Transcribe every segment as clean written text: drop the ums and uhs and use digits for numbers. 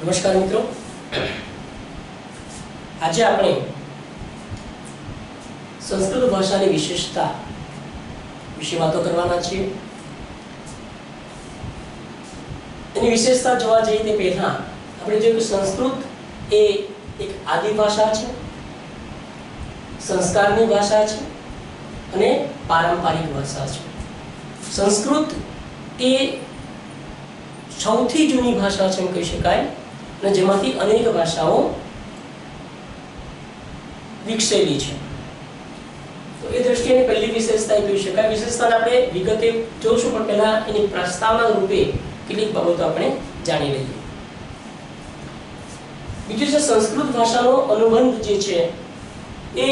નમસ્કાર મિત્રો, આજે આપણે સંસ્કૃત ભાષાની વિશેષતા વિશે વાતો કરવાના છીએ। એની વિશેષતા જોવા જઈએ તે પહેલા આપણે જોયું કે સંસ્કૃત એ એક આદિ ભાષા છે, સંસ્કારની ભાષા છે અને પારંપરિક ભાષા છે। સંસ્કૃત એ સૌથી જૂની ભાષા છે એમ કહી શકાય અને જેમાંથી અનેક ભાષાઓ વિકસેલી છે। તો એ દ્રષ્ટિએ પહેલી વિશેષતા કહી શકાય। વિશેષતાને આપણે વિગતે જોશું, પણ પહેલા એની પ્રસ્તાવના રૂપે કેટલીક બાબતો આપણે જાણી લઈએ। બીજું છે સંસ્કૃત ભાષાનો અનુબંધ જે છે એ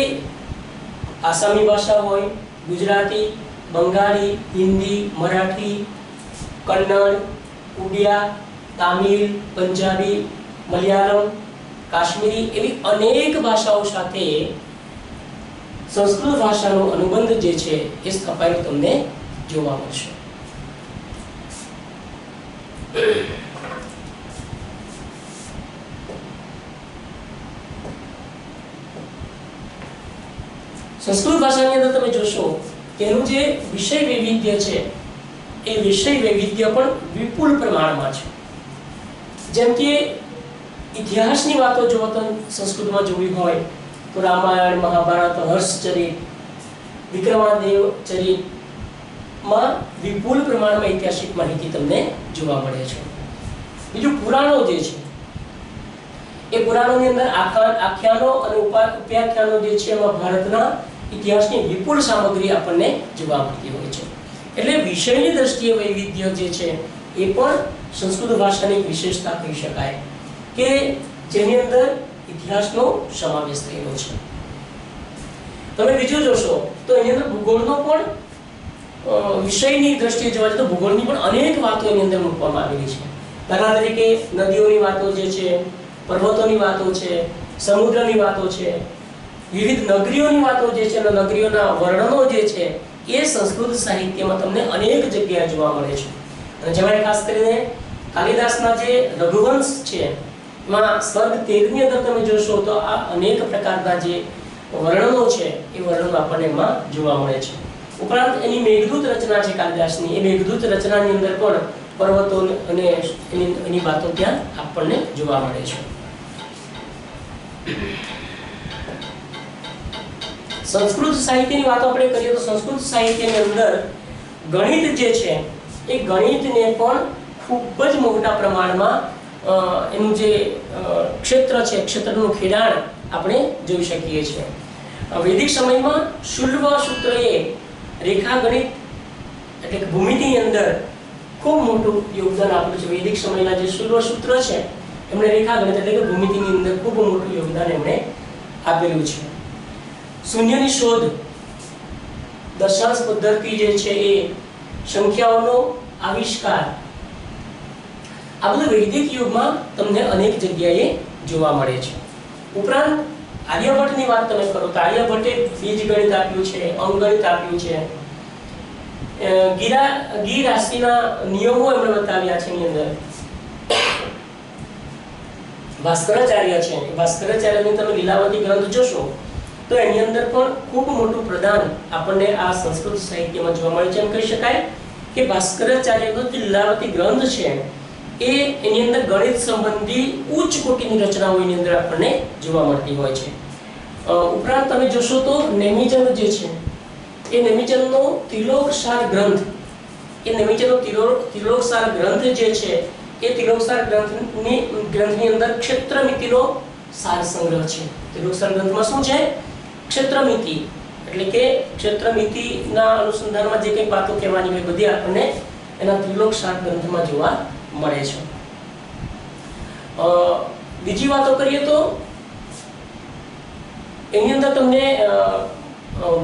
આસામી ભાષા હોય, ગુજરાતી, બંગાળી, હિન્દી, મરાઠી, કન્નડ, ઉડિયા, તામિલ, પંજાબી, મલયાલમ, કાશ્મીરી એવી અનેક ભાષાઓ સાથે સંસ્કૃત ભાષાનો અનુબંધ જે છે એ સ્થપાયેલો તમને જોવા મળશે। સંસ્કૃત ભાષાની અંદર તમે જોશો કે એનું જે વિષય વૈવિધ્ય છે એ વિષય વૈવિધ્ય પણ વિપુલ પ્રમાણમાં છે। જેમ કે ઇતિહાસની વાતો જો સંસ્કૃતમાં જોવી હોય તો રામાયણ, મહાભારત, હર્ષચરિત, વિક્રમાદેવ ચરિતમાં વિપુલ પ્રમાણમાં ઐતિહાસિક માહિતી તમને જોવા મળે છે। બીજું પુરાણો જે છે એ પુરાણોની અંદર આખ્યાનો અને ઉપાખ્યાનો જે છે એમાં ભારતના ઇતિહાસની વિપુલ સામગ્રી આપણને જોવા મળતી હોય છે। એટલે વિષયની દ્રષ્ટિએ વૈવિધ્ય જે છે એ પણ સંસ્કૃત ભાષાની વિશેષતા કહી શકાય કે જેની અંદર ઇતિહાસનો સમાવેશ થયેલો છે। તમે બીજું જોશો તો એની અંદર ભૂગોળનો પણ વિષયની દ્રષ્ટિએ જોવા જઈએ તો ભૂગોળની પણ અનેક વાતો એની અંદર મૂકવામાં આવેલી છે। દાખલા તરીકે નદીઓની વાતો જે છે, પર્વતોની વાતો છે, સમુદ્રની વાતો છે, વિવિધ નગરીઓની વાતો જે છે, નગરીઓના વર્ણનો જે છે એ સંસ્કૃત સાહિત્યમાં તમને અનેક જગ્યાએ જોવા મળે છે। અને જેમાં ખાસ કરીને કાલિદાસના જે રઘુવંશ છે એમાં સર્ગ 13 ની અંદર તમે જોશો તો આ અનેક પ્રકારના જે વર્ણનો છે એ વર્ણનો આપણને એમાં જોવા મળે છે। ઉપરાંત એની મેઘદૂત રચના છે કાલિદાસની, એ મેઘદૂત રચનાની અંદર પણ પર્વતો અને એની વાતો ત્યાં આપણને જોવા મળે છે। સંસ્કૃત સાહિત્યની વાત આપણે કરીએ તો સંસ્કૃત સાહિત્યની અંદર ગણિત જે છે એ ગણિતને પણ ખૂબ જ મોટા પ્રમાણમાં એનું જે ક્ષેત્ર છે, ક્ષેત્રનું ખેડાણ આપણે જોઈ શકીએ છીએ। વૈદિક સમયમાં શુલ્વ સૂત્રએ રેખાગણિત એટલે કે ભૂમિતિની અંદર ખૂબ મોટું યોગદાન આપ્યું છે। વૈદિક સમયના જે શુલ્વ સૂત્ર છે એમણે રેખાગણિત એટલે કે ભૂમિતિની અંદર ખૂબ મોટું યોગદાન એમણે આપેલું છે। શૂન્યની શોધ, દશાંશ પદ્ધતિ જે છે એ, સંખ્યાઓનો આવિષ્કાર, આ બધું વૈદિક યુગમાં તમને અનેક જગ્યાએ જોવા મળે છે। ઉપરાંત આર્યભટ્ટની વાત તમે કરો તો આર્યભટ્ટે બીજગણિત આપ્યું છે, અંકગણિત આપ્યું છે, ગી રાશિના નિયમો એમણે બતાવ્યા છે। એની અંદર ભાસ્કરાચાર્ય છે, ભાસ્કરાચાર્યની તમે લીલાવતી ગ્રંથ જોશો તો એની અંદર પણ ખૂબ મોટું પ્રદાન આપણને આ સંસ્કૃત સાહિત્યમાં જોવા મળે છે। એમ કહી શકાય કે ભાસ્કરાચાર્યનો જે લીલાવતી ગ્રંથ છે એ એની અંદર ગણિત સંબંધી ઉચ્ચ કોટીની રચનાઓ એની અંદર આપણને જોવા મળતી હોય છે। ઉપરાંત તમે જોશો તો નેમિચંદ જે છે એ નેમિચંદનો ત્રિલોકસાર ગ્રંથ, એ નેમિચંદનો ત્રિલોકસાર ગ્રંથ જે છે એ ત્રિલોકસાર ગ્રંથની અંદર ક્ષેત્રમિતિનો સાર સંગ્રહ છે। ત્રિલોકસાર ગ્રંથમાં શું છે? ક્ષેત્રમિતિ, એટલે કે ક્ષેત્રમિતિના અનુસંધાનમાં જે કંઈ વાતો કહેવાની હોય બધી આપણને એના ત્રિલોકસાર ગ્રંથમાં જોવા મળે છે। બીજી વાતો કરીએ તો એની અંદર તમને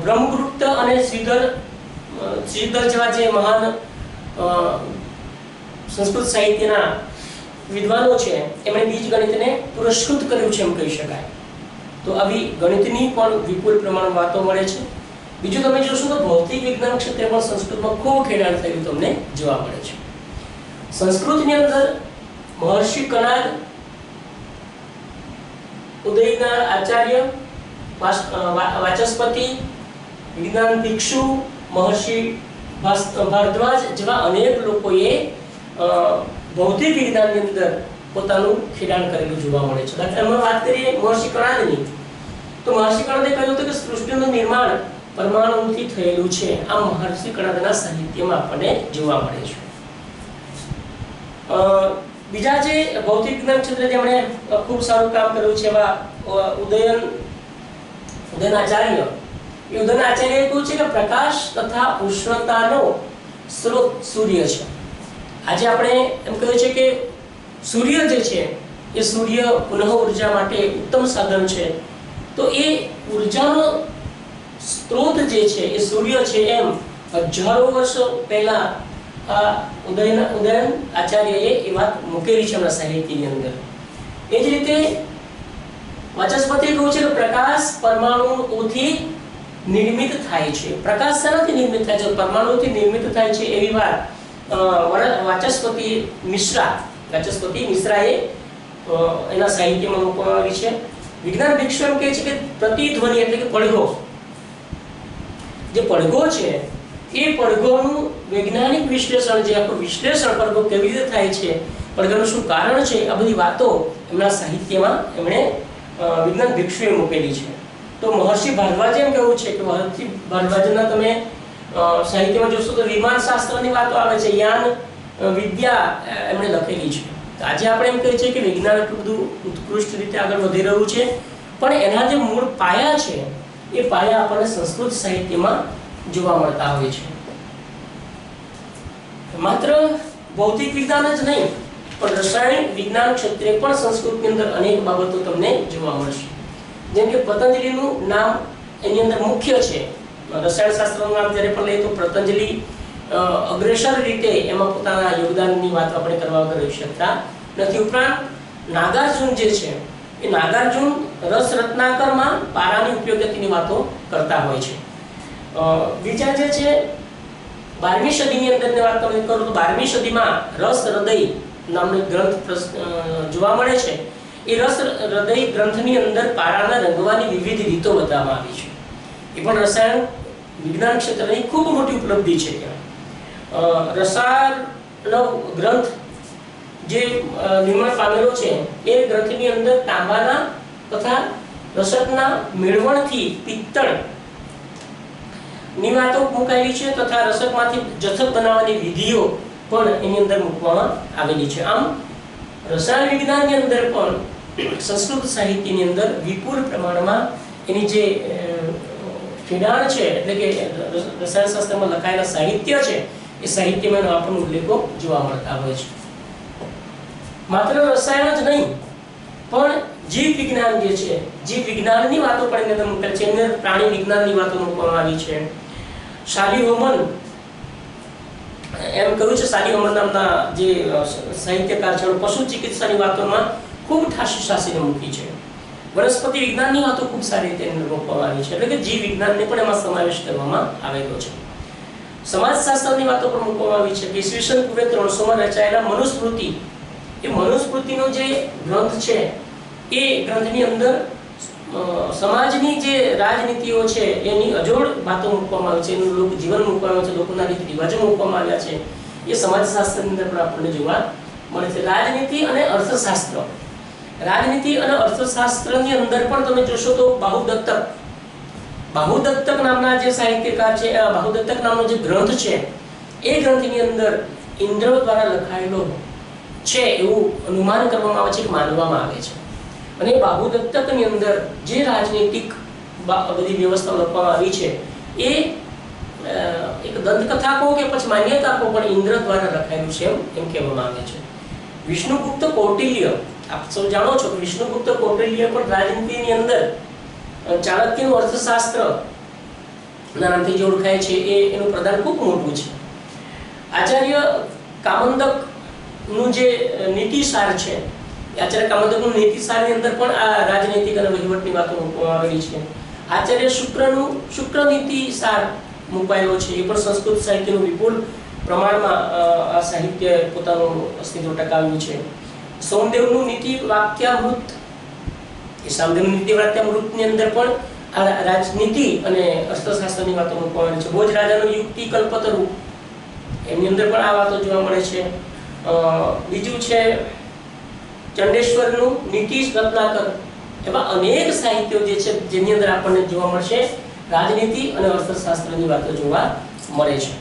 બ્રહ્મગુપ્ત અને શ્રીધર જેવા જે મહાન સંસ્કૃત સાહિત્યના વિદ્વાનો છે એમણે બીજગણિતને પુરસ્કૃત કર્યું છે એમ કહી શકાય। તો આવી ગણિતની પણ વિપુલ પ્રમાણમાં વાતો મળે છે। બીજું તમે જોશો તો ભૌતિક વિજ્ઞાન ક્ષેત્રે પણ સંસ્કૃતમાં ખૂબ ખેડાણ થયું તમને જોવા મળે છે। સંસ્કૃતની અંદર મહર્ષિ કણાદ ઉદયના આચાર્ય, વાચસ્પતિ, વિજ્ઞાન ભિક્ષુ, મહર્ષિ ભારદ્વાજ જેવા અનેક લોકોએ ભૌતિક વિજ્ઞાનની અંદર પોતાનું ખેડાણ કરેલું જોવા મળે છે. દાખલા વાત કરીએ મહર્ષિ કણાદની, તો મહર્ષિ કણાદે કહ્યું હતું કે સૃષ્ટિનું નિર્માણ પરમાણુથી થયેલું છે. આ મહર્ષિ કણાદના સાહિત્યમાં આપણને જોવા મળે છે. બીજા જે ભૌતિક વિજ્ઞાન ક્ષેત્રે જેમણે ખૂબ સારું કામ કર્યું છે એવા ઉદયનાચાર્ય. એ ઉદયનાચાર્યએ કહ્યું છે કે પ્રકાશ તથા ઉષ્ણતાનો સ્ત્રોત સૂર્ય છે. આજે આપણે એમ કહીએ છીએ કે સૂર્ય જે છે એ સૂર્ય પુનઃ ઉર્જા માટે ઉત્તમ સાધન છે. તો એ ઉર્જાનો સ્ત્રોત જે છે એ સૂર્ય છે. એમ હજારો વર્ષો પહેલા ઉદયન આચાર્યએ એ વાત મૂકેલી છે એમના સાહિત્યની અંદર. એ જ રીતે વાચસ્પતિએ કહ્યું છે કે પ્રકાશ પરમાણુઓથી નિર્મિત થાય છે. પ્રકાશ શેનાથી નિર્મિત થાય છે? પરમાણુઓથી નિર્મિત થાય છે એવી વાત વાચસ્પતિ મિશ્રાએ એના સાહિત્યમાં મૂકવામાં આવી છે. વિજ્ઞાન ભિક્ષુ એમ કહે છે કે પ્રતિધ્વનિ એટલે કે પડઘો, જે પડઘો છે એ પડઘોનું વૈજ્ઞાનિક વિશ્લેષણ, જે આપણું વિશ્લેષણ પડઘો કેવી રીતે થાય છે, પડઘાનું શું કારણ છે, આ બધી વાતો એમના સાહિત્યમાં એમણે વિજ્ઞાન ભિક્ષુએ મૂકેલી છે. તો મહર્ષિ ભારદ્વાજે એમ કહેવું છે કે મહર્ષિ ભારદ્વાજના તમે સાહિત્યમાં જોશો તો વિમાન શાસ્ત્રની વાતો આવે છે, યાન વિદ્યા એમણે લખેલી છે. આજે આપણે એમ કહીએ છીએ કે વિજ્ઞાન એટલું બધું ઉત્કૃષ્ટ રીતે આગળ વધી રહ્યું છે, પણ એના જે મૂળ પાયા છે એ પાયા આપણને સંસ્કૃત સાહિત્યમાં જોવા મળતા હોય છે. માત્ર ભૌતિક વિજ્ઞાન જ નહીં, પણ રસાયણ વિજ્ઞાન ક્ષેત્રે પણ સંસ્કૃતની અંદર અનેક બાબતો તમને જોવા મળશે. જેમ કે પતંજલિનું નામ એની અંદર મુખ્ય છે. રસાયણ શાસ્ત્રનું નામ જ્યારે પણ લઈએ તો પતંજલિ અગ્રેસર રીતે એમાં પોતાના યોગદાનની વાત આપણે કરવા કરી શકતા નથી. ઉપરાંત નાગાર્જુન જે છે એ નાગાર્જુન રસ રત્નાકરમાં પારાની ઉપયોગીતાની વાતો કરતા હોય છે. બીજા જે છે 12મી સદીની અંદરની વાત તમે કરો તો 12મી સદીમાં રસ હૃદય નામનો ગ્રંથ જોવા મળે છે. એ રસ હૃદય ગ્રંથની અંદર પારાના રંગવાની વિવિધ રીતો બતાવવામાં આવી છે. એ પણ રસાયણ વિજ્ઞાન ક્ષેત્રની ખૂબ મોટી ઉપલબ્ધિ છે. રસાયણનો ગ્રંથ જે નિર્માણ પામેલો છે એ ગ્રંથની અંદર તાંબાના તથા રસકના મેળવણથી પિત્તળ ની વાતો મુકાયેલી છે, તથા રસકમાંથી જથ્થક બનાવવાની વિધિઓ પણ એની અંદર મૂકવામાં આવેલી છે. આમ રસાયણ વિજ્ઞાનની અંદર પણ સંસ્કૃત સાહિત્યની અંદર વિપુલ પ્રમાણમાં એની જે ખેડાણ છે, એટલે કે રસાયણ શાસ્ત્રમાં લખાયેલા સાહિત્ય છે, એ સાહિત્યમાં આપણને ઉલ્લેખો જોવા મળતા હોય છે. માત્ર રસાયણ જ નહીં, પણ જીવ વિજ્ઞાન જે છે, જીવ વિજ્ઞાનની વાતો પણ એની અંદર મૂકેલ છે. એની અંદર પ્રાણી વિજ્ઞાનની વાતો મૂકવામાં આવી છે. શાલિહોમન એમ કહ્યું છે, શાલિહોમન નામના જે સાહિત્યકાર છે, પશુ ચિકિત્સાની વાતોમાં ખૂબ ઠાસી મૂકી છે. વનસ્પતિ વિજ્ઞાનની વાતો ખૂબ સારી રીતે મૂકવામાં આવી છે, એટલે કે જીવ વિજ્ઞાનને પણ એમાં સમાવેશ કરવામાં આવેલો છે. સમાજશાસ્ત્રની વાતો પણ મૂકવામાં આવી છે. ઈસવીસન પૂર્વે 300માં રચાયેલા મનુસ્મૃતિ, એ મનુસ્મૃતિનો જે ગ્રંથ છે એ ગ્રંથની અંદર સમાજની જે રાજનીતિઓ છે એની અજોડ વાતો મૂકવામાં આવી છે, એનું લોક જીવન મૂકવામાં આવ્યું છે, લોકોના રીત રિવાજો મૂકવામાં આવ્યા છે. એ સમાજશાસ્ત્રની અંદર પણ આપણને જોવા મળે છે. રાજનીતિ અને અર્થશાસ્ત્ર, રાજનીતિ અને અર્થશાસ્ત્રની અંદર પણ તમે જોશો તો બાહુદત્તક નામના જે સાહિત્યકાર છે, બાહુદત્તક નામનો જે ગ્રંથ છે એ ગ્રંથની અંદર ઇન્દ્ર દ્વારા લખાયેલો છે એવું અનુમાન કરવામાં આવે છે, કે માનવામાં આવે છે. અને બાહુદત્તકની અંદર જે રાજનીતિક બધી વ્યવસ્થા લખવામાં આવી છે એ એક દંતકથા કહો કે પછી માન્યતા કહો, પણ ઇન્દ્ર દ્વારા લખાયેલું છે એમ કહેવામાં આવે છે. વિષ્ણુગુપ્ત કૌટિલ્ય, આપ સૌ જાણો છો કે વિષ્ણુગુપ્ત કૌટિલ્ય પણ રાજનીતિની અંદર ચાણક્યનું અર્થશાસ્ત્ર નામથી જે ઓળખાય છે એનું પ્રદાન ખૂબ મોટું છે. આચાર્ય કામંદક નું જે નીતિસાર છે, આચાર્ય કામંદકનું નીતિસારની અંદર પણ આ રાજનૈતિક અને વહીવટની વાતો મૂકવામાં આવેલી છે. આચાર્ય શુક્રનું શુક્ર નીતિસાર મૂકાયેલો છે, એ પણ સંસ્કૃત સાહિત્યનું વિપુલ પ્રમાણમાં આ સાહિત્ય પોતાનું અસ્તિત્વ ટકાવ્યું છે. સોમદેવનું નીતિ વાક્યામૃત, એ એ સામવેદ નીતિવાક્યામૃતની અંદર પણ આ રાજનીતિ અને અર્થશાસ્ત્રની વાતો મૂકવામાં છે. ભોજ રાજાનું યુક્તિ કલ્પતરુ એની અંદર પણ આ વાતો જોવા મળે છે. બીજું છે ચંડેશ્વરનું નીતિ રત્નાકર. એવા અનેક સાહિત્યો જે છે જેની અંદર આપણને જોવા મળશે રાજનીતિ અને અર્થશાસ્ત્રની વાતો જોવા મળે છે.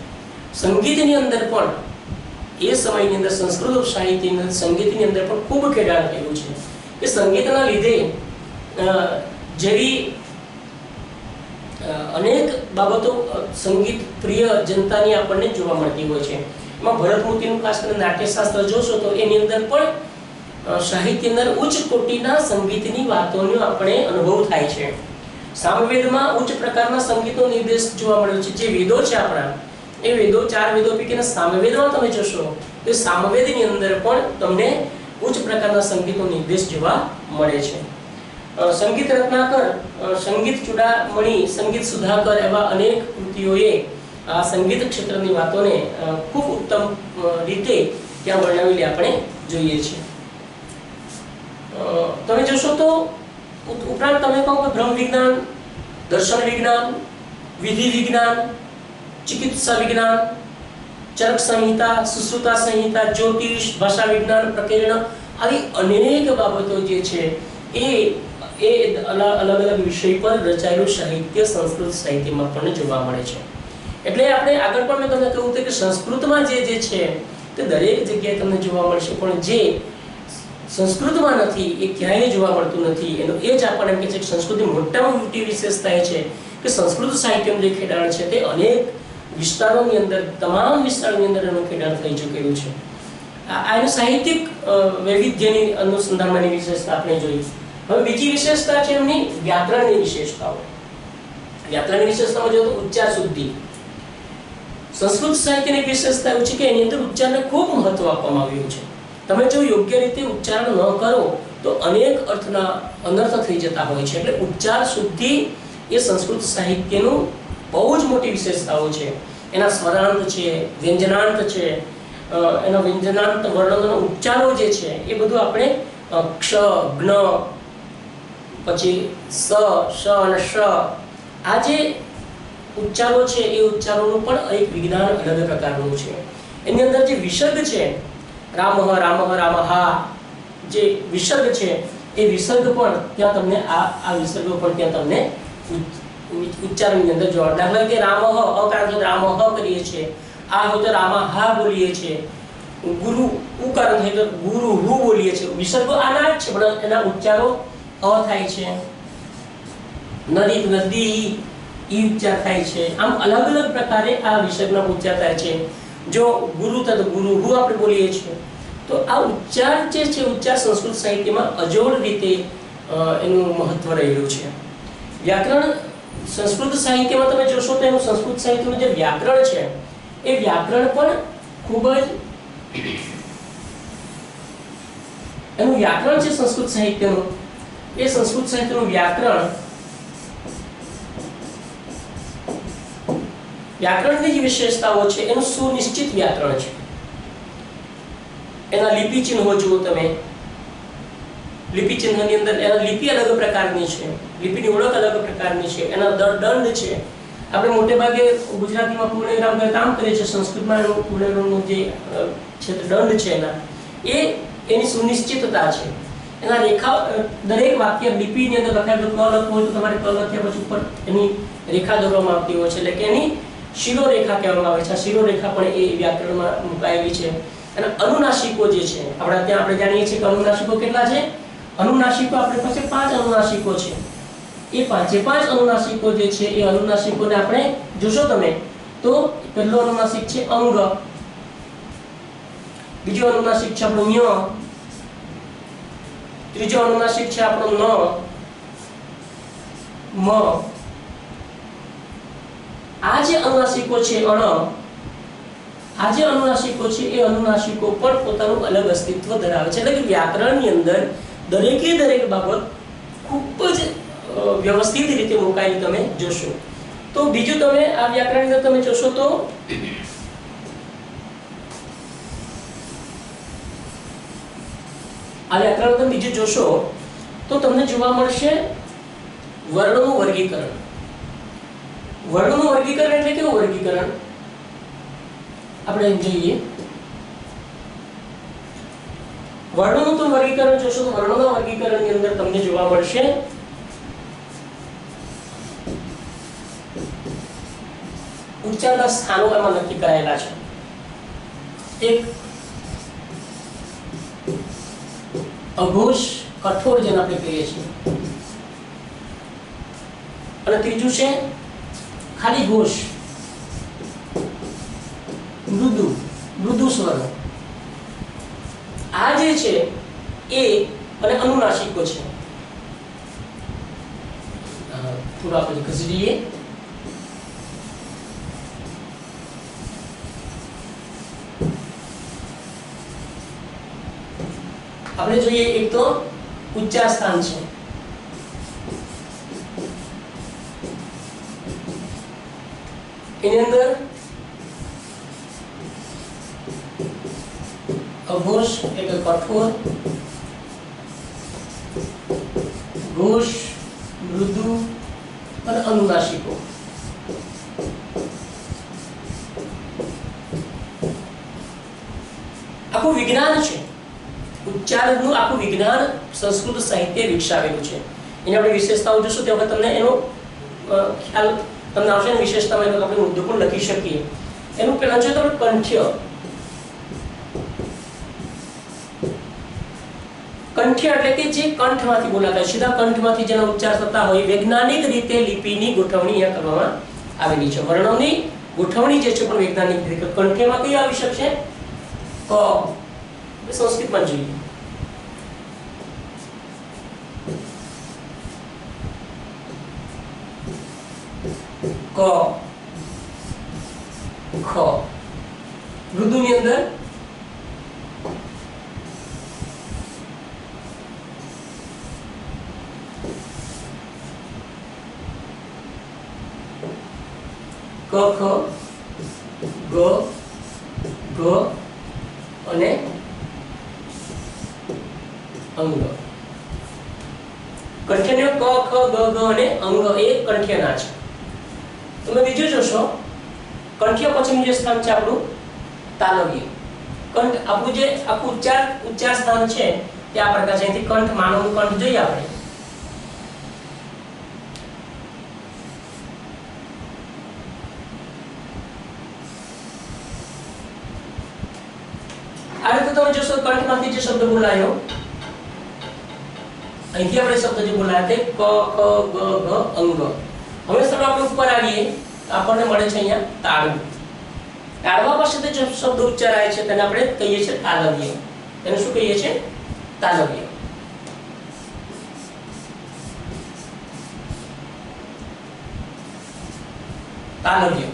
સંગીતની અંદર પણ એ સમયની અંદર સંસ્કૃત સાહિત્યની સંગીતની અંદર પણ ખૂબ ખેડાણ થયું છે કે સંગીતના લીધે જેવી અનેક બાબતો સંગીત પ્રિય જનતાની આપણને જોવા મળતી હોય છે. એમાં ભરતમુતિનું ખાસ કરીને નાટ્યશાસ્ત્ર જોશો તો એની અંદર પણ સાહિત્યની અંદર ઉચ્ચ કોટીના સંગીતની વાતોનો આપણે અનુભવ થાય છે. સામવેદમાં ઉચ્ચ પ્રકારના સંગીતનો નિર્દેશ જોવા મળ્યો છે. જે વેદો છે આપણા એ વેદો 4 વેદો પૈકીના સામવેદમાં તમે જોશો તો સામવેદની અંદર પણ તમને ઉચ્ચ પ્રકારના સંગીતનો નિર્દેશ જોવા મળે છે. સંગીત રત્નાકર, સંગીત ચૂડામણી, સંગીત સુધાકર એવા અનેક કૃતિઓએ આ સંગીત ક્ષેત્રની વાતોને ખૂબ ઉત્તમ રીતે ત્યાં વર્ણવેલી આપણે જોઈએ છીએ. તમે જોશો તો ઉપરાંત તમે કહો કે બ્રહ્મ વિજ્ઞાન, દર્શન વિજ્ઞાન, વિધિ વિજ્ઞાન, ચિકિત્સા વિજ્ઞાન, ચરક સંહિતા, સુશ્રુતા સંહિતા, જ્યોતિષ, ભાષા વિજ્ઞાન, પ્રકરણ આવી અનેક બાબતો જે છે એ અલગ અલગ વિષય પર રચાયેલું સાહિત્ય સંસ્કૃત સાહિત્યમાં પણ જોવા મળે છે. એટલે આપણે આગળ પણ મેં તમને કહ્યું હતું કે સંસ્કૃતમાં જે છે તે દરેક જગ્યાએ તમને જોવા મળશે, પણ જે સંસ્કૃતમાં નથી એ ક્યાંય જોવા મળતું નથી. એનો એ જ આપણને કહે છે કે સંસ્કૃતની મોટામાં મોટી વિશેષતા એ છે કે સંસ્કૃત સાહિત્યનું જે ખેડાણ છે તે અનેક વિસ્તારોની અંદર, તમામ વિસ્તારોની અંદર એનું ખેડાણ થઈ ચૂકેલું છે. આનું સાહિત્યિક વૈવિધ્યની અનુસંધાનમાંની વિશેષતા આપણે જોઈ. હવે બીજી વિશેષતા છે એમની વ્યાકરણની વિશેષતાઓ. વ્યાકરણની વિશેષતામાં જો તો ઉચ્ચાર શુદ્ધિ. સંસ્કૃત સાહિત્યની વિશેષતા એ છે કે એની અંદર ઉચ્ચારને ખૂબ મહત્વ આપવામાં આવ્યું છે. તમે જો યોગ્ય રીતે ઉચ્ચારણ ન કરો તો અનેક અર્થના અનર્થ થઈ જતા હોય છે. એટલે ઉચ્ચાર શુદ્ધિ એ સંસ્કૃત સાહિત્યનું બહુ જ મોટી વિશેષતાઓ છે. એના સ્વરાંત છે, વ્યંજનાંત છે, એના વ્યંજનાંત વર્ણનનો ઉચ્ચારો જે છે એ બધું આપણે ક્ષ, જ્ઞ, પછી સ, શ અને શ આ જે ઉચ્ચારો છે એ ઉચ્ચારોનું પણ એક વિજ્ઞાન અલગ પ્રકારનું છે. એની અંદર જે વિસર્ગ છે રામઃ, રામઃ, રામહા જે વિસર્ગ છે એ વિસર્ગ પણ ત્યાં તમને આ વિસર્ગો પણ ત્યાં તમને ઉચ્ચારણની અંદર જોવા. દાખલા તરીકે રામઃ અકાર તો રામઃ કરીએ છીએ, આ હોય તો રામહા બોલીએ છીએ, ગુરુ ઉકાર થાય તો ગુરુ હુ બોલીએ છીએ. વિસર્ગો આના જ છે પણ એના ઉચ્ચારો અ થાય છે. નદી નદી ઈ ઉચ્ચાર થાય છે. આમ અલગ અલગ પ્રકારે આ વિસર્ગના ઉચ્ચાર થાય છે. જો ગુરુ તો ગુરુ હુ આપણે બોલીએ છીએ. તો આ ઉચ્ચાર જે છે ઉચ્ચાર સંસ્કૃત સાહિત્યમાં અજોડ રીતે એનું મહત્વ રહેલું છે. વ્યાકરણ સંસ્કૃત સાહિત્યમાં તમે જોશો તો એનું સંસ્કૃત સાહિત્યનું જે વ્યાકરણ છે એ વ્યાકરણ પણ ખૂબ જ એનું વ્યાકરણ છે સંસ્કૃત સાહિત્યનું. એ સંસ્કૃત સાહિત્યનું વ્યાકરણની જે વિશેષતાઓ છે એનું સુનિશ્ચિત વ્યાકરણ છે. એના લિપિ ચિહ્નો જુઓ તમે. લિપિ ચિહ્નની અંદર એના લિપિ અલગ પ્રકારની છે, લિપિની ઓળખ અલગ પ્રકારની છે, એના દંડ છે. આપણે મોટે ભાગે ગુજરાતીમાં પૂર્ણવિરામ કામ કરીએ છીએ, સંસ્કૃતમાં એનું પૂર્ણવિરામનું જે છે દંડ છે એની સુનિશ્ચિતતા છે. એના રેખા દરેક વાક્ય લિપિની અંદર લખાયેલું ક લખવું હોય તો તમારે ક લખ્યા પછી ઉપર એની રેખા દોરવામાં આવતી હોય છે, એટલે કે એની શિરોરેખા કહેવામાં આવે છે. આ શિરોરેખા પણ એ વ્યાકરણમાં મુકાયેલી છે. અને અનુનાસિકો જે છે આપણે જાણીએ છીએ કે અનુનાસિકો કેટલા છે. અનુનાસિકો આપણી પાસે 5 અનુનાસિકો છે. એ 5 અનુનાસિકો જે છે એ અનુનાસિકોને આપણે જોશો તમે તો પહેલો અનુનાસિક છે અંગ, બીજો અનુનાસિક છે આપણો ન્ય, ત્રીજો અનુનાસિક છે આપણો ન, મ. આ જે અનુનાસિકો છે અણ, આ જે અનુનાસિકો છે એ અનુનાસિકો પણ પોતાનું અલગ અસ્તિત્વ ધરાવે છે. એટલે કે વ્યાકરણની અંદર દરેક બાબત ખૂબ જ વ્યવસ્થિત રીતે મુકાયેલી તમે જોશો. તો બીજું તમે આ વ્યાકરણની અંદર તમે જોશો તો આ વ્યાકરણ તમે બીજું જોશો તો તમને જોવા મળશે વર્ણનું વર્ગીકરણ. વર્ણનું વર્ગીકરણ એટલે કેવું વર્ગીકરણ? આપણે જોઈએ વર્ણનું તો વર્ગીકરણ જોશો તો વર્ણોના વર્ગીકરણની અંદર તમને જોવા મળશે ઉચ્ચારના સ્થાનો એમાં નક્કી કરાયેલા છે. એક અઘોષ કઠોર જેને આપણે કહીએ છીએ, અને ત્રીજું છે ખાલી ઘોષ મૃદુ મૃદુ સ્વર. આ જે છે એ અને અનુનાસિકો છે. થોડા આપણે ખસેડીએ. આપણે જોઈએ એક તો ઉચ્ચાર સ્થાન છે. એની અંદર અઘોષ એટલે કઠોર, ઘોષ મૃદુ અને અનુનાસિકો. આખું વિજ્ઞાન છે ઉચ્ચારણનું, આખું વિજ્ઞાન સંસ્કૃત સાહિત્ય વિકસાવેલું છે. એની આપણે વિશેષતાઓ જોશું તે વખત તમને એનો ખ્યાલ તમને આવશે ને વિશેષતામાં એનો આપણે મુદ્દો પણ લખી શકીએ. એનું પહેલા છે તો કંઠ્ય. કંઠ્ય એટલે કે જે કંઠમાંથી બોલાતા હોય, સીધા કંઠમાંથી જેના ઉચ્ચાર થતા હોય, વૈજ્ઞાનિક રીતે લિપિની ગોઠવણી અહીંયા કરવામાં આવેલી છે. વર્ણોની ગોઠવણી જે છે પણ વૈજ્ઞાનિક રીતે કંઠ્યમાં કઈ આવી શકશે? ક. સંસ્કૃતમાં જોઈએ ક, ખ. મૃદુની અંદર ક, ખ, ગ, ઘ અને અંગ. કંઠ્યને ક, ખ, ગ, ઘ અને અંગ એ કંઠ્યના છે. તમે બીજું જોશો કંઠ્ય પછીનું જે સ્થાન છે આપણું તાલવ્ય. કંઠ આપણું જે આખું ઉચ્ચાર સ્થાન છે તે આ પ્રકાર છે. અહીંથી કંઠ માનવનું કંઠ જોઈએ આપણે. આ રીતે તમે જોશો કંઠમાંથી જે શબ્દ બોલાયો, અહીંથી આપણે શબ્દ જે બોલાયા તે ક, ખ, ગ, ઘ, અંગ. હવે સર આપણે ઉપર આવીએ આપણને મળે છે અહીંયા તાળવું. તાળવા પાસેથી જે શબ્દ ઉચ્ચારાય છે તેને આપણે કહીએ છીએ તાલવ્ય. એને શું કહીએ છીએ? તાલવ્ય. તાલવ્ય.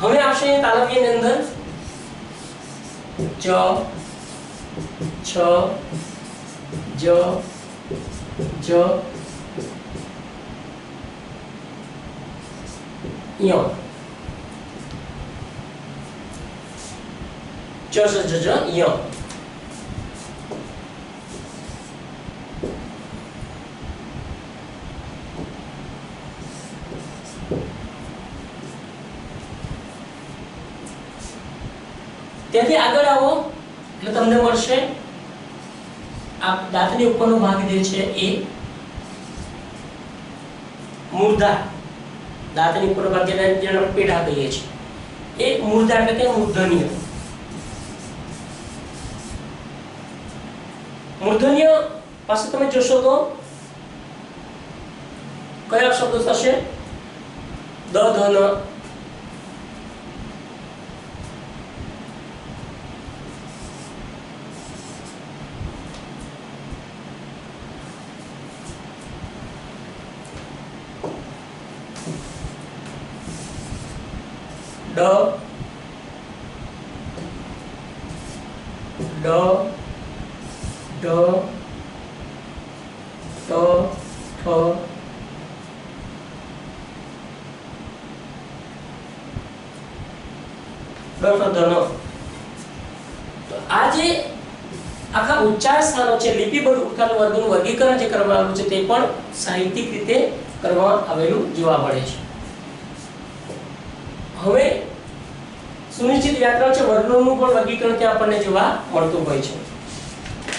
હવે આવશે તાલવ્યની અંદર ચ, છ, જ, જ, ય. ચ, સ, જ, જ, ય. ત્યાંથી આગળ આવો એટલે તમને મળશે આ દાંતની ઉપરનો ભાગ જે છે એ મૂર્ધા. દાંતની ઉપરનો ભાગ જેને આપણે પેઢા કહીએ છીએ એ મૂર્ધા એટલે કે મૂર્ધન્ય. મૂર્ધન્ય પાસે તમે જોશો તો કયા શબ્દો થશે? દ, ધ, ન. ડ, ડ, ઢ, ટ, ઠ, ડ, ઠ, ધ, ન. તો આ જે આખા ઉચ્ચાર સ્થાનો છે, લિપિબદ્ધ ઉત્કાલ વર્ગોનું વર્ગીકરણ જે કરવામાં આવ્યું છે તે પણ સાહિત્યિક રીતે કરવામાં આવેલું જોવા મળે છે. હવે સુનિશ્ચિત વ્યાકરણ છે, વર્ણોનું પણ વર્ગીકરણ ત્યાં આપણને જોવા મળતું હોય છે.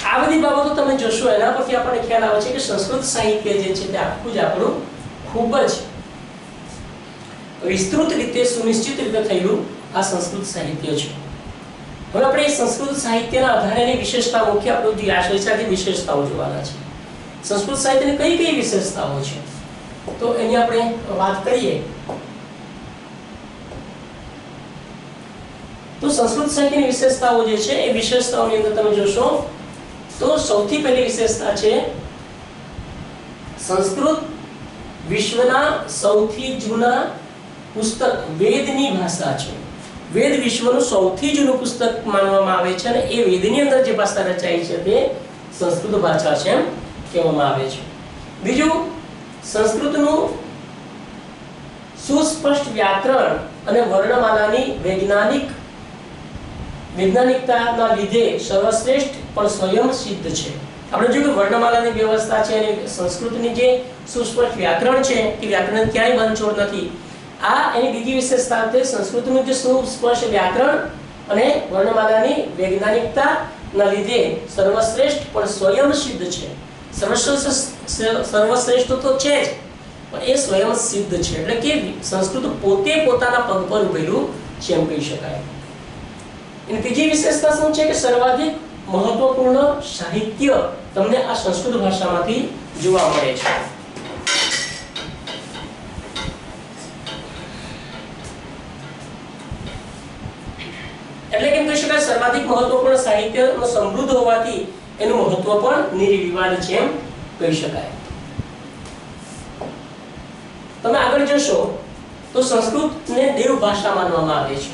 આ બધી બાબતો તમે જોશો એના પરથી આપણને ખ્યાલ આવે છે કે સંસ્કૃત સાહિત્ય જે છે તે આખું જ આપણું ખૂબ જ વિસ્તૃત રીતે સુનિશ્ચિત રીતે થયેલું આ સંસ્કૃત સાહિત્ય છે. હવે આપણે સંસ્કૃત સાહિત્યના આધારેની વિશેષતા મુખ્ય આપણું જે આશય છે તે વિશેષતાઓ જોવાના છે. સંસ્કૃત સાહિત્યની કઈ કઈ વિશેષતાઓ છે તો એની આપણે વાત કરીએ તો સંસ્કૃત સાહિત્યની વિશેષતાઓ જે છે એ વિશેષતાઓની અંદર તમે જોશો તો સૌથી પહેલી વિશેષતા છે સંસ્કૃત વિશ્વના સૌથી જૂના પુસ્તક વેદની ભાષા છે. વેદ વિશ્વનું સૌથી જૂનું પુસ્તક માનવામાં આવે છે અને એ વેદની અંદર જે ભાષા રચાઈ છે તે સંસ્કૃત ભાષા છે એમ કહેવામાં આવે છે. બીજું, સંસ્કૃતનું સુસ્પષ્ટ વ્યાકરણ અને વર્ણમાલાની વૈજ્ઞાનિકતાના લીધે સર્વશ્રેષ્ઠ પણ સ્વયં સિદ્ધ છે. આપણે જોયું કે વર્ણમાલાની વ્યવસ્થા છે અને સંસ્કૃતની જે સુસ્પષ્ટ વ્યાકરણ છે કે વ્યાકરણ ક્યાંય બંધછોડ નથી. આ એની બીજી વિશેષતા છે, સંસ્કૃતનું જે સુસ્પષ્ટ વ્યાકરણ અને વર્ણમાલાની વૈજ્ઞાનિકતાના લીધે સર્વશ્રેષ્ઠ પણ સ્વયં સિદ્ધ છે. સર્વશ્રેષ્ઠ તો છે જ પણ એ સ્વયં સિદ્ધ છે, એટલે કે સંસ્કૃત પોતે પોતાના પગ પર ઉભેલું છે એમ કહી શકાય. એની ત્રીજી વિશેષતા શું છે કે સર્વાધિક મહત્વપૂર્ણ સાહિત્ય તમને આ સંસ્કૃત ભાષામાંથી જોવા મળે છે. એટલે કેમ કહી શકાય સર્વાધિક મહત્વપૂર્ણ સાહિત્યનો સમૃદ્ધ હોવાથી એનું મહત્વ પણ નિર્વિવાદ છે એમ કહી શકાય. તમે આગળ જશો તો સંસ્કૃતને દેવ ભાષા માનવામાં આવે છે.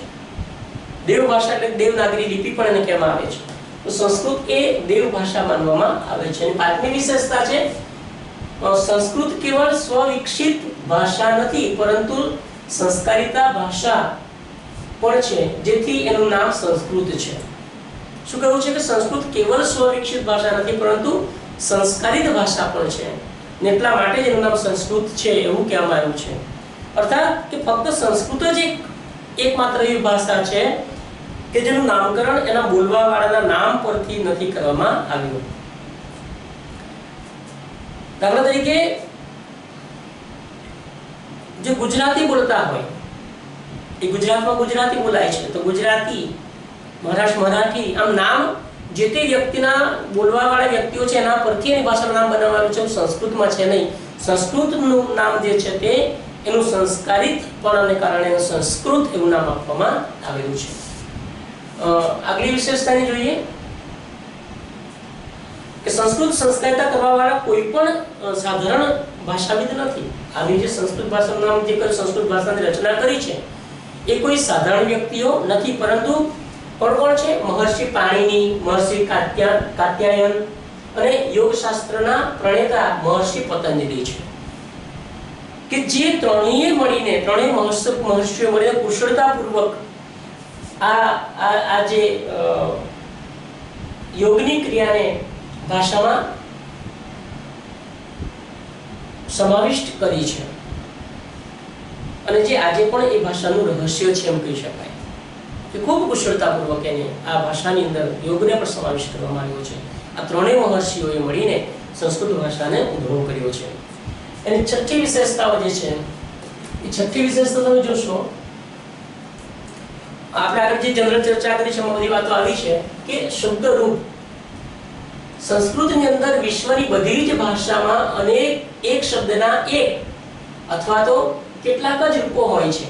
દેવ ભાષા એટલે દેવનાગરી લિપિ પણ એને કહેવામાં આવે છે. તો સંસ્કૃત એ દેવ ભાષા માનવામાં આવે છે. અને પાંચમી વિશેષતા છે સંસ્કૃત કેવળ સ્વવિકસિત ભાષા નથી પરંતુ સંસ્કારિતા ભાષા પણ છે, જેથી એનું નામ સંસ્કૃત છે. શું કહ્યું છે કે સંસ્કૃત કેવળ સ્વવિકસિત ભાષા નથી પરંતુ સંસ્કારિત ભાષા પણ છે ને એટલા માટે જ એનું નામ સંસ્કૃત છે એવું કહેવામાં આવ્યું છે. અર્થાત કે ફક્ત સંસ્કૃત જ એકમાત્ર એવી ભાષા છે કે જેનું નામકરણ એના બોલવા વાળાના નામ પરથી નથી કરવામાં આવ્યું. દાખલા તરીકે જે ગુજરાતી બોલતા હોય એ ગુજરાતમાં ગુજરાતી બોલાય છે તો ગુજરાતી, મહારાષ્ટ્ર મરાઠી, આમ નામ જે તે વ્યક્તિના બોલવા વાળા વ્યક્તિઓ છે એના પરથી એની ભાષાનું નામ બનાવવાનું છે. સંસ્કૃતમાં છે નહીં. સંસ્કૃતનું નામ જે છે તે એનું સંસ્કારિતપણાને કારણે સંસ્કૃત એવું નામ આપવામાં આવેલું છે. આગલી વિશેષતાને જોઈએ કે સંસ્કૃત સંસ્કારિતા કરવા વાળા કોઈ પણ સાધારણ ભાષાવિદ નથી. આવી જે સંસ્કૃત ભાષાનું નામ જે સંસ્કૃત ભાષાની રચના કરી છે એ કોઈ સાધારણ વ્યક્તિઓ નથી પરંતુ કોણ છે? મહર્ષિ પાણિની, મહર્ષિ કાત્યાયન અને યોગશાસ્ત્રના પ્રણેતા મહર્ષિ પતંજલિ છે કે જે ત્રણેય મહર્ષિઓ મળીને કુશળતાપૂર્વક આ જે યોગની ક્રિયાને ભાષામાં સમાવિષ્ટ કરી છે અને જે આજે પણ એ ભાષાનું રહસ્ય છે એમ કહી શકાય કે ખૂબ કુશળતાપૂર્વક એને આ ભાષાની અંદર યોગને પણ સમાવિષ્ટ કરવામાં આવ્યો છે. આ ત્રણેય મહર્ષિઓએ મળીને સંસ્કૃત ભાષાને ઉદ્ભવ કર્યો છે. એની છઠ્ઠી વિશેષતાઓ જે છે એ છઠ્ઠી વિશેષતા તમે જોશો આપણે આગળ જે જનરલ ચર્ચા કરી છે એમાં બધી વાતો આવી છે કે શબ્દરૂપ સંસ્કૃતની અંદર વિશ્વની બધી જ ભાષામાં અનેક એક શબ્દના એક અથવા તો કેટલાક જ રૂપો હોય છે,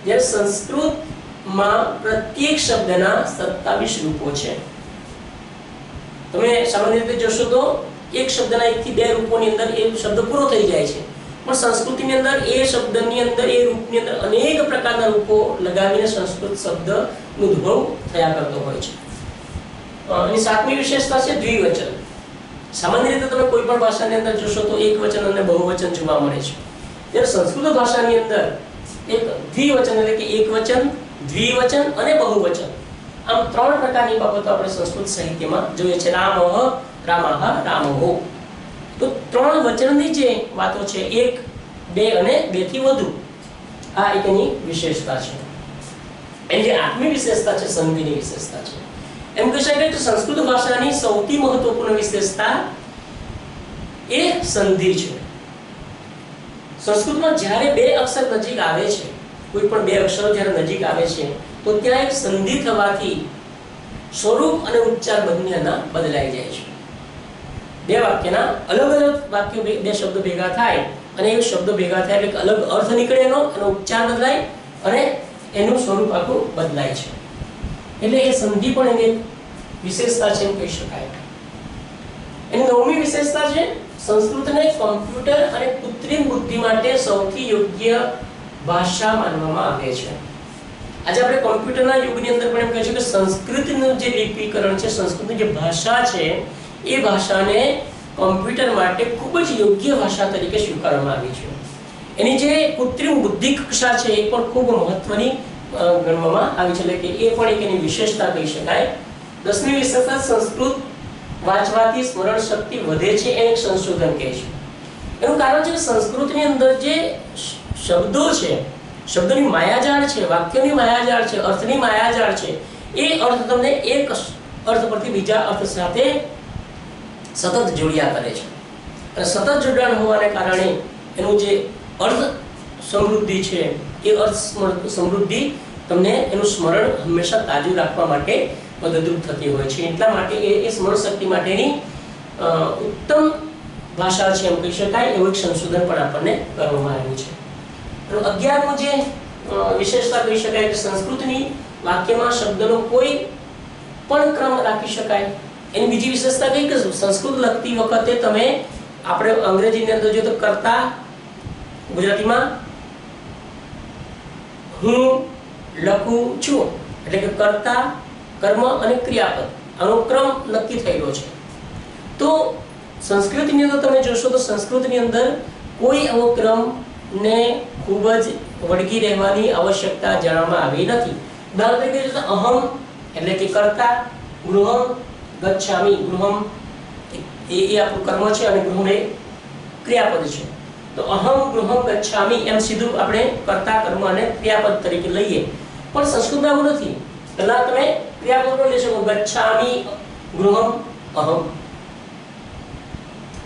જ્યારે સંસ્કૃતમાં પ્રત્યેક શબ્દના 27 રૂપો છે. તમે સામાન્ય રીતે જોશો તો એક શબ્દના 1 થી 2 રૂપોની અંદર એ શબ્દ પૂરો થઈ જાય છે, પણ સંસ્કૃતની અંદર એ શબ્દની અંદર એ રૂપની અંદર અનેક પ્રકારના રૂપો લગાવીને સંસ્કૃત શબ્દનો ઉદ્ભવ થયા કરતો હોય છે. એની સાતમી વિશેષતા છે દ્વિવચન. સામાન્ય રીતે તમે કોઈ પણ ભાષાની અંદર જોશો તો એકવચન અને બહુવચન જોવા મળે છે, જ્યારે સંસ્કૃત ભાષાની અંદર એક દ્વિવચન એટલે કે એકવચન, દ્વિવચન અને બહુવચન આમ ત્રણ પ્રકારની બાબતો આપણે સંસ્કૃત સાહિત્યમાં જોઈએ છે. રામઃ, રામાહ, રામહો. તો ત્રણ વચનની જે વાતો છે, એક, બે અને બેથી વધુ, આ એક એની વિશેષતા છે. એની જે આત્મી વિશેષતા છે, સંધિની વિશેષતા છે. એમ કહી શકાય કે સંસ્કૃત ભાષાની સૌથી મહત્વપૂર્ણ વિશેષતા એ સંધિ છે. સંસ્કૃતમાં જ્યારે બે અક્ષર નજીક આવે છે, કોઈ પણ બે અક્ષરો જ્યારે નજીક આવે છે, તો ત્યાં એક સંધિ થવાથી સ્વરૂપ અને ઉચ્ચાર બંનેના બદલાઈ જાય છે. બે વાક્યના અલગ અલગ વાક્યો, બે શબ્દો ભેગા થાય અને એ શબ્દો ભેગા થાય એટલે અલગ અર્થ નીકળે, એનો ઉચ્ચાર બદલાય અને એનું સ્વરૂપ આખું બદલાય છે. એટલે એ સંધિ પણ એની વિશેષતા છે એમ કહી શકાય. એની નવમી વિશેષતા છે, સંસ્કૃતને કમ્પ્યુટર અને કૃત્રિમ બુદ્ધિ માટે સૌથી યોગ્ય ભાષા માનવામાં આવે છે. આજે આપણે કોમ્પ્યુટરના યુગની અંદર પણ એમ કહે છે કે સંસ્કૃતનું જે લિપિકરણ છે, સંસ્કૃતની જે ભાષા છે, એ ભાષાને કમ્પ્યુટર માટે ખૂબ જ યોગ્ય ભાષા તરીકે સ્વીકારવામાં આવી છે. એની જે કૃત્રિમ બુદ્ધિ કક્ષા છે, એ પણ ખૂબ મહત્વની ગણવામાં આવી છે. એટલે કે એ પણ એક એની વિશેષતા કહી શકાય. 10મી વિશેષતા, સંસ્કૃત વાંચવાથી સ્મરણ શક્તિ વધે છે, એ એક સંશોધન કહે છે. એનું કારણ છે કે સંસ્કૃતની અંદર જે શબ્દો છે, શબ્દોની માયાજાળ છે, વાક્યોની માયાજાળ છે, અર્થની માયાજાળ છે, એ અર્થ તમને એક અર્થ પરથી બીજા અર્થ સાથે સતત જોડ્યા કરે છે. અને સતત જોડાણ હોવાને કારણે એનું જે અર્થ સમૃદ્ધિ છે, એ અર્થ સમૃદ્ધિ તમને એનું સ્મરણ હંમેશા તાજું રાખવા માટે મદદરૂપ થતી હોય છે. એટલા માટે એ સ્મરણ શક્તિ માટેની ઉત્તમ ભાષા છે એમ કહી શકાય. એવું એક સંશોધન પણ આપણને કરવામાં આવ્યું છે. 11મું જે વિશેષતા કહી શકાય કે સંસ્કૃતની વાક્યમાં શબ્દનો કોઈ પણ ક્રમ રાખી શકાય. એની બીજી વિશેષતા કઈ કે સંસ્કૃત લખતી વખતે તમે, આપણે અંગ્રેજીની અંદર જો તો કર્તા, ગુજરાતીમાં હું લખું છું, એટલે કે કર્તા, કર્મ અને ક્રિયાપદ, આનો ક્રમ નક્કી થયેલો છે. તો સંસ્કૃતની અંદર તમે જોશો તો સંસ્કૃતની અંદર કોઈ આવો ક્રમ ને ખૂબ જ વળગી રહેવાની આવશ્યકતા જણાવવામાં આવી નથી. ઉદાહરણ તરીકે જો અહમ એટલે કે કર્તા, ગૃહમ ગચ્છામિ, ગૃહમ એ આપણું કર્મ છે અને ગૃહમ એ ક્રિયાપદ છે. તો અહમ ગૃહમ ગચ્છામિ એમ સીધું આપણે કર્તા, કર્મ અને ક્રિયાપદ તરીકે લઈએ. પણ સંસ્કૃતમાં એવું નથી. પહેલા તમે ક્રિયાપદ લઈ શકો, ગચ્છામિ, ગૃહમ, અહમ.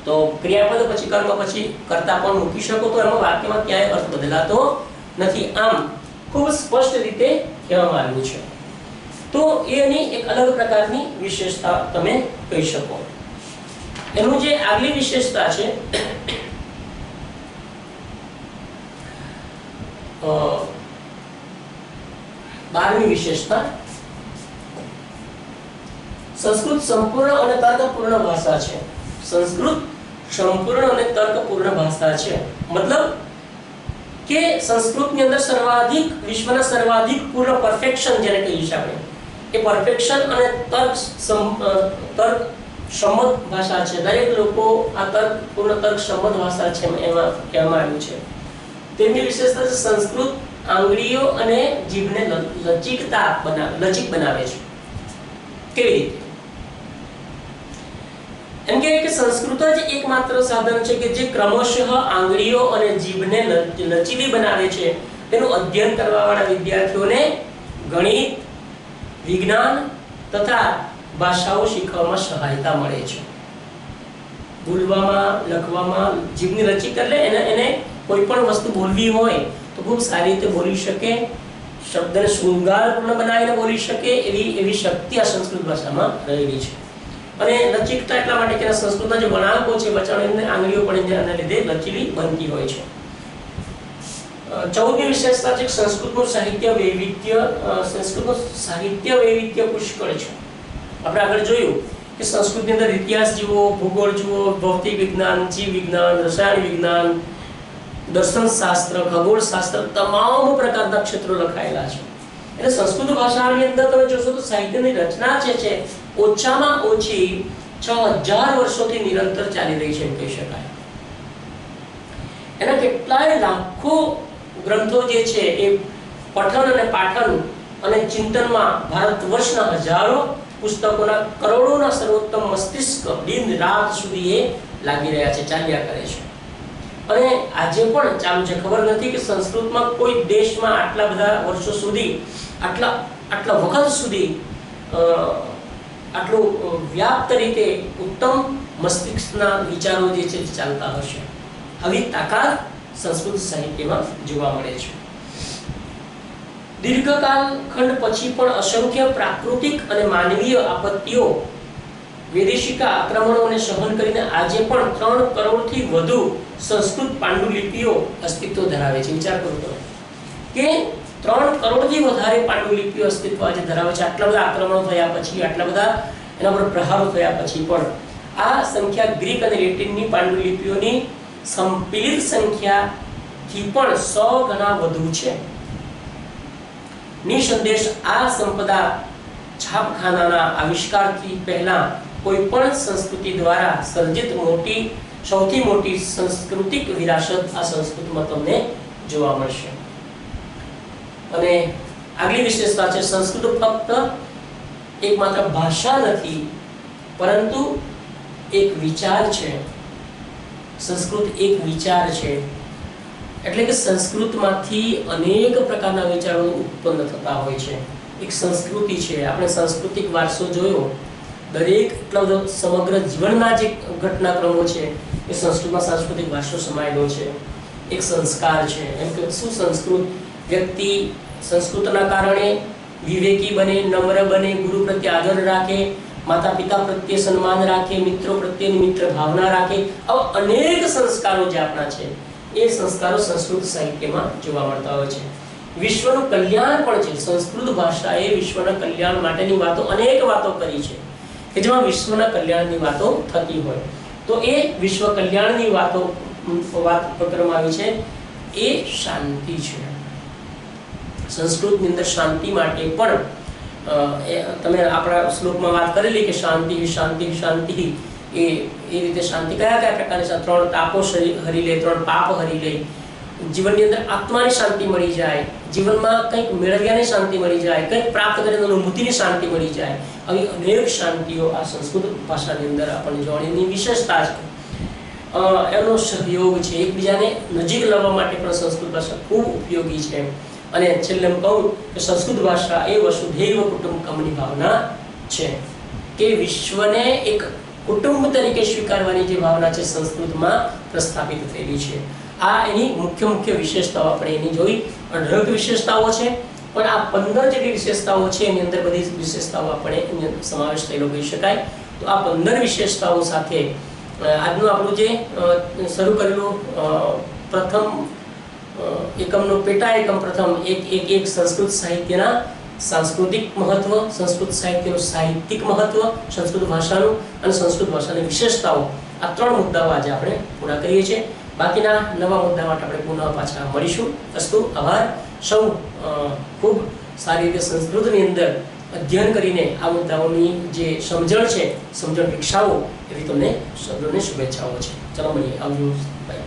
તો ક્રિયાપદ પછી કર્મ પછી કર્તા પણ મૂકી શકો, તો એમાં વાક્યમાં ક્યાંય અર્થ બદલાતો નથી. આમ ખૂબ સ્પષ્ટ રીતે કહેવામાં આવ્યું છે. તો એની એક અલગ પ્રકારની વિશેષતા તમે કહી શકો. એનું જે આગલી વિશેષતા છે, 12મી વિશેષતા, સંસ્કૃત સંપૂર્ણ અને તર્કપૂર્ણ ભાષા છે. સંસ્કૃત સંપૂર્ણ અને તર્કપૂર્ણ ભાષા છે. મતલબ કે સંસ્કૃતની અંદર સર્વાધિક, વિશ્વના સર્વાધિક પૂર્ણ પરફેક્શન જેને કહીએ છીએ આપણે, એ પરફેક્શન અને તર્ક સંમત ભાષા છે. દરેક લોકો આ તર્કપૂર્ણ, તર્ક સંમત ભાષા છે એમાં કહેવામાં આવ્યું છે. તેમની વિશેષતા છે, સંસ્કૃત આંગળીઓ અને જીભને લચીક બનાવે છે. કેવી રીતે? એમ કે સંસ્કૃત જ એકમાત્ર સાધન છે કે જે ક્રમશઃ આંગળીઓ અને જીભને લચીલી બનાવે છે. તેનું અધ્યયન કરવા વાળા વિદ્યાર્થીઓને ગણિત, વિજ્ઞાન તથા ભાષાઓ શીખવામાં સહાયતા મળે છે. બોલવામાં, લખવામાં જીભની લચીક એટલે એને કોઈ પણ વસ્તુ બોલવી હોય તો ખૂબ સારી રીતે બોલી શકે, શબ્દને શૃંગારપૂર્ણ બનાવીને બોલી શકે, એવી શક્તિ આ સંસ્કૃત ભાષામાં રહેલી છે. અને લચીકતા એટલા માટે કે સંસ્કૃતના જે વણાંકો છે, વચનની આંગળીઓ પણ એના લીધે લચીલી બનતી હોય છે. 14મી વિશેષતા છે, સંસ્કૃતનું સાહિત્ય વૈવિધ્ય પુષ્કળ છે. આપણે આગળ જોયું કે સંસ્કૃતની અંદર ઇતિહાસ જુઓ, ભૂગોળ જુઓ, ભૌતિક વિજ્ઞાન, જીવ વિજ્ઞાન, રસાયણ વિજ્ઞાન, દર્શન શાસ્ત્ર, ખગોળ શાસ્ત્ર, તમામ પ્રકારના ક્ષેત્રો લખાયેલા છે. એટલે સંસ્કૃત ભાષાની અંદર તમે જોશો તો સાહિત્યની રચના છે ઓછામાં ઓછી 6000 વર્ષોથી નિરંતર ચાલી રહી છે એમ કહી શકાય. એના કેટલાય લાખો ગ્રંથો જે છે એ પઠન અને પાઠન અને ચિંતનમાં ભારતવર્ષના હજારો પુસ્તકોના કરોડોના સર્વોત્તમ મસ્તિષ્ક દિન રાત સુધી એ લાગી રહ્યા છે, ચાલ્યા કરે છે. અને આજે પણ ચાલુ છે. ખબર નથી કે સંસ્કૃતમાં કોઈ દેશમાં આટલા બધા વર્ષો સુધી, આટલા વખત સુધી આટલું વ્યાપ્ત રીતે ઉત્તમ મસ્તિષ્કના વિચારો જે છે ચાલતા હશે. આવી તાકાત સંસ્કૃત સાહિત્યમાં જોવા મળે છે. દીર્ઘકાલ ખંડ પછી પણ અસંખ્ય પ્રાકૃતિક અને માનવીય આપત્તિઓ, વૈદેશિક આક્રમણોને સહન કરીને આજે પણ 3 કરોડથી વધુ સંસ્કૃત પાંડુલિપિઓ અસ્તિત્વ ધરાવે છે. વિચાર કરો તમે કે 3 કરોડથી વધારે પાંડુલિપિઓ અસ્તિત્વ આજે ધરાવે છે. આટલા બધા આક્રમણો થયા પછી, આટલા બધા એના પર પ્રહારો થયા પછી પણ આ સંખ્યા ગ્રીક અને લેટિનની પાંડુલિપિઓની સંપીડિત સંખ્યાથી પણ 100 ગણા વધુ છે. નિસંદેશ આ સંપદા છાપખાનાના આવિષ્કારથી પહેલા કોઈ પણ સંસ્કૃતિ દ્વારા સર્જિત સૌથી મોટી સાંસ્કૃતિક વિરાસત આ સંસ્કૃતમાં તમને જોવા મળશે. અને આગલી વિશેષતા છે, સંસ્કૃત ફક્ત એકમાત્ર ભાષા નથી પરંતુ એક વિચાર છે. સંસ્કૃત એક વિચાર છે. એટલે કે સંસ્કૃતમાંથી અનેક પ્રકારના વિચારો ઉત્પન્ન થતા હોય છે. એક સંસ્કૃતિ છે. આપણે સાંસ્કૃતિક વારસો જોયો, દરેક સમગ્ર જીવનના જે ઘટનાક્રમો છે એ સંસ્કૃતમાં સાંસ્કૃતિક વારસો સમાયેલો છે. એક સંસ્કાર છે. એમ કે સુસંસ્કૃત વ્યક્તિ સંસ્કૃતના કારણે વિવેકી બને, નમ્ર બને, ગુરુ પ્રત્યે આદર રાખે, માતા પિતા પ્રત્યે સન્માન રાખે, મિત્રો પ્રત્યેની મિત્ર ભાવના રાખે. આવા અનેક સંસ્કારો જે આપણા છે એ સંસ્કારો સંસ્કૃત સાહિત્યમાં જોવા મળતા હોય છે. વિશ્વનું કલ્યાણ પણ છે. સંસ્કૃત ભાષાએ વિશ્વના કલ્યાણ માટેની અનેક વાતો કરી છે કે જેમાં વિશ્વના કલ્યાણની વાતો થતી હોય તો એ વિશ્વ કલ્યાણની વાત કરવામાં આવી છે એ શાંતિ છે. સંસ્કૃતની અંદર શાંતિ માટે પણ તમે આપણા શ્લોકમાં વાત કરેલી કે શાંતિ શાંતિ શાંતિ, એ રીતે શાંતિ કયા પ્રકારની? 3 તાપો હરી લે, 3 પાપ હરી લે, જીવનની અંદર આત્માની શાંતિ મળી જાય, જીવનમાં કંઈક મેળવ્યાની શાંતિ મળી જાય, કંઈક પ્રાપ્ત કરીને અનુભૂતિની શાંતિ મળી જાય. આવી અનેક શાંતિઓ આ સંસ્કૃત ભાષાની અંદર આપણને જોવાની વિશેષતા છે. એનો સહયોગ છે, એકબીજાને નજીક લાવવા માટે પણ સંસ્કૃત ભાષા ખૂબ ઉપયોગી છે. અને છેલ્લે હું કહું કે સંસ્કૃત ભાષા એ વસુધૈવ કુટુંબકમની ભાવના છે કે વિશ્વને એક કુટુંબ તરીકે સ્વીકારવાની જે ભાવના છે સંસ્કૃતમાં પ્રસ્થાપિત થયેલી છે. આ એની મુખ્ય વિશેષતાઓ આપણે એની જોઈ. 18 વિશેષતાઓ છે પણ આ 15 જેટલી વિશેષતાઓ છે એની અંદર બધી વિશેષતાઓ આપણે એની અંદર સમાવેશ થયેલો કહી શકાય. તો આ 15 વિશેષતાઓ સાથે આજનું આપણું જે શરૂ કરેલું પ્રથમ એકમનો પેટા એકમ પ્રથમ એક સંસ્કૃત સાહિત્યના સાંસ્કૃતિક મહત્વ, સંસ્કૃત સાહિત્યનું સાહિત્યિક મહત્વ, સંસ્કૃત ભાષાનું અને સંસ્કૃત ભાષાની વિશેષતાઓ, આ 3 મુદ્દાઓ આજે આપણે પૂરા કરીએ છીએ. બાકીના નવા મુદ્દા માટે આપણે પુનઃ પાછા મળીશું. અસ્તુ. આભાર. સૌ ખૂબ સારી રીતે સંસ્કૃતની અંદર અધ્યયન કરીને આ મુદ્દાઓની જે સમજણ વિકસાવો એવી તમને સૌને શુભેચ્છાઓ છે. ચલો મળીએ. આવજો. બાય.